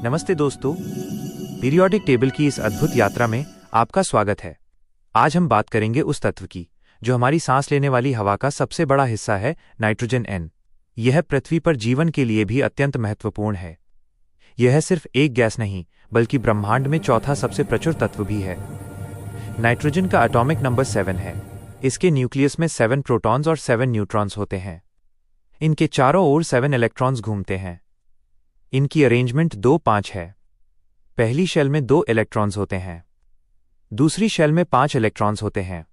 नमस्ते दोस्तों, periodic table की इस अद्भुत यात्रा में आपका स्वागत है। आज हम बात करेंगे उस तत्व की जो हमारी सांस लेने वाली हवा का सबसे बड़ा हिस्सा है, नाइट्रोजन N। यह पृथ्वी पर जीवन के लिए भी अत्यंत महत्वपूर्ण है। यह सिर्फ एक गैस नहीं, बल्कि ब्रह्मांड में चौथा सबसे प्रचुर तत्व भी है। नाइट्रोजन का एटॉमिक नंबर 7 है। इसके न्यूक्लियस में 7 प्रोटॉन्स और 7 न्यूट्रॉन्स होते हैं। इनके चारों ओर 7 इलेक्ट्रॉन्स घूमते हैं। इनकी अरेंजमेंट 2-5 है। पहली शेल में 2 इलेक्ट्रॉन्स होते हैं, दूसरी शेल में 5 इलेक्ट्रॉन्स होते हैं।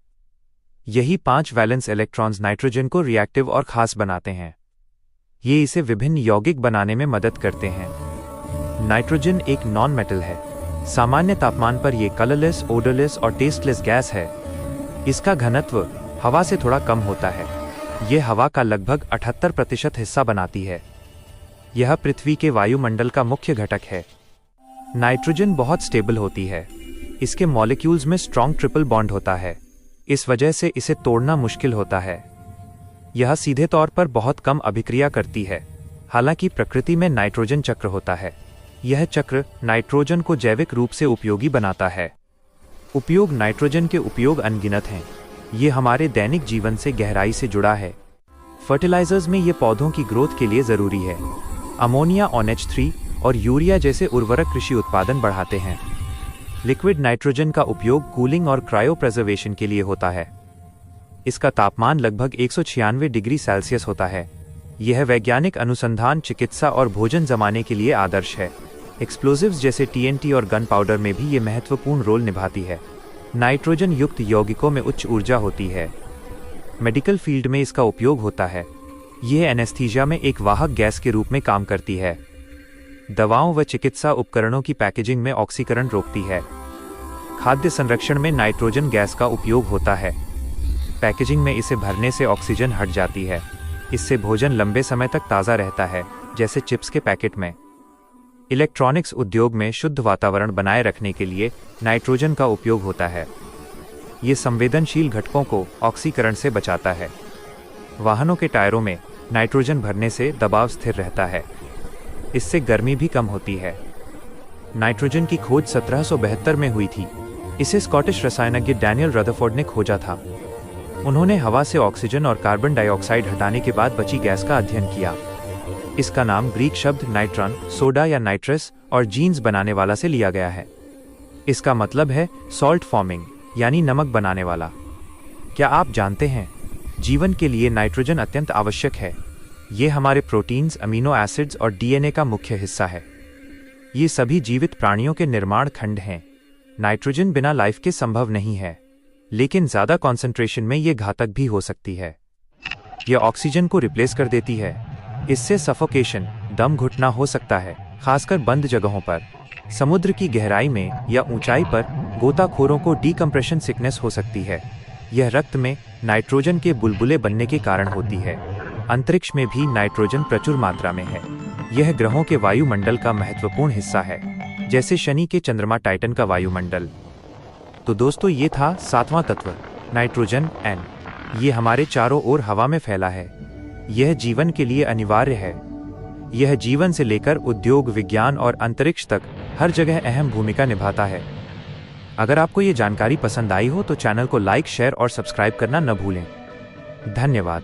यही 5 वैलेंस इलेक्ट्रॉन्स नाइट्रोजन को रिएक्टिव और खास बनाते हैं। ये इसे विभिन्न यौगिक बनाने में मदद करते हैं। नाइट्रोजन एक नॉन मेटल है। सामान्य तापमान पर यह कलरलेस, ओडरलेस और टेस्टलेस गैस है। इसका घनत्व हवा से थोड़ा कम होता है। यह हवा का लगभग 78% हिस्सा बनाती है। यह पृथ्वी के वायुमंडल का मुख्य घटक है। नाइट्रोजन बहुत स्टेबल होती है। इसके मॉलिक्यूल्स में स्ट्रॉन्ग ट्रिपल बॉन्ड होता है। इस वजह से इसे तोड़ना मुश्किल होता है। यह सीधे तौर पर बहुत कम अभिक्रिया करती है। हालांकि प्रकृति में नाइट्रोजन चक्र होता है। यह चक्र नाइट्रोजन को जैविक रूप से उपयोगी बनाता है। उपयोग नाइट्रोजन के उपयोग अनगिनत हैं। ये हमारे दैनिक जीवन से गहराई से जुड़ा है। फर्टिलाइजर्स में ये पौधों की ग्रोथ के लिए जरूरी है। अमोनिया, ONH3 और यूरिया जैसे उर्वरक कृषि उत्पादन बढ़ाते हैं। लिक्विड नाइट्रोजन का उपयोग कूलिंग और क्रायो प्रिजर्वेशन के लिए होता है। इसका तापमान लगभग 196 डिग्री सेल्सियस होता है। यह वैज्ञानिक अनुसंधान, चिकित्सा और भोजन जमाने के लिए आदर्श है। एक्सप्लोजिव्स जैसे TNT और गन पाउडर में भी ये महत्वपूर्ण रोल निभाती है। नाइट्रोजन युक्त यौगिकों में उच्च ऊर्जा होती है। मेडिकल फील्ड में इसका उपयोग होता है। यह एनेस्थीसिया में एक वाहक गैस के रूप में काम करती है। दवाओं व चिकित्सा उपकरणों की पैकेजिंग में ऑक्सीकरण रोकती है। खाद्य संरक्षण में नाइट्रोजन गैस का उपयोग होता है। पैकेजिंग में इसे भरने से ऑक्सीजन हट जाती है। इससे भोजन लंबे समय तक ताज़ा रहता है, जैसे चिप्स के पैकेट में। इलेक्ट्रॉनिक्स उद्योग में शुद्ध वातावरण बनाए रखने के लिए नाइट्रोजन का उपयोग होता है। ये संवेदनशील घटकों को ऑक्सीकरण से बचाता है। वाहनों के टायरों में नाइट्रोजन भरने से दबाव स्थिर रहता है। इससे गर्मी भी कम होती है। नाइट्रोजन की खोज 1772 में हुई थी। इसे स्कॉटिश रसायनज्ञ डैनियल रदरफोर्ड ने खोजा था। उन्होंने हवा से ऑक्सीजन और कार्बन डाइऑक्साइड हटाने के बाद बची गैस का अध्ययन किया। इसका नाम ग्रीक शब्द नाइट्रॉन, सोडा या नाइट्रस और जीन्स बनाने वाला से लिया गया है। इसका मतलब है सॉल्ट फॉर्मिंग, यानी नमक बनाने वाला। क्या आप जानते हैं, जीवन के लिए नाइट्रोजन अत्यंत आवश्यक है। ये हमारे प्रोटीन्स, अमीनो एसिड्स और DNA का मुख्य हिस्सा है। ये सभी जीवित प्राणियों के निर्माण खंड हैं। नाइट्रोजन बिना लाइफ के संभव नहीं है, लेकिन ज़्यादा कॉन्सेंट्रेशन में ये घातक भी हो सकती है। यह ऑक्सीजन को रिप्लेस कर देती है। इससे सफोकेशन, दम घुटना हो सकता है, खासकर बंद जगहों पर। समुद्र की गहराई में या ऊंचाई पर गोताखोरों को डीकम्प्रेशन सिकनेस हो सकती है। यह रक्त में नाइट्रोजन के बुलबुले बनने के कारण होती है। अंतरिक्ष में भी नाइट्रोजन प्रचुर मात्रा में है। यह ग्रहों के वायुमंडल का महत्वपूर्ण हिस्सा है, जैसे शनि के चंद्रमा टाइटन का वायुमंडल। तो दोस्तों, ये था 7वां तत्व, नाइट्रोजन N। ये हमारे चारों ओर हवा में फैला है। यह जीवन के लिए अनिवार्य है। यह जीवन से लेकर उद्योग, विज्ञान और अंतरिक्ष तक हर जगह अहम भूमिका निभाता है। अगर आपको ये जानकारी पसंद आई हो तो चैनल को लाइक, शेयर और सब्सक्राइब करना न भूलें। धन्यवाद।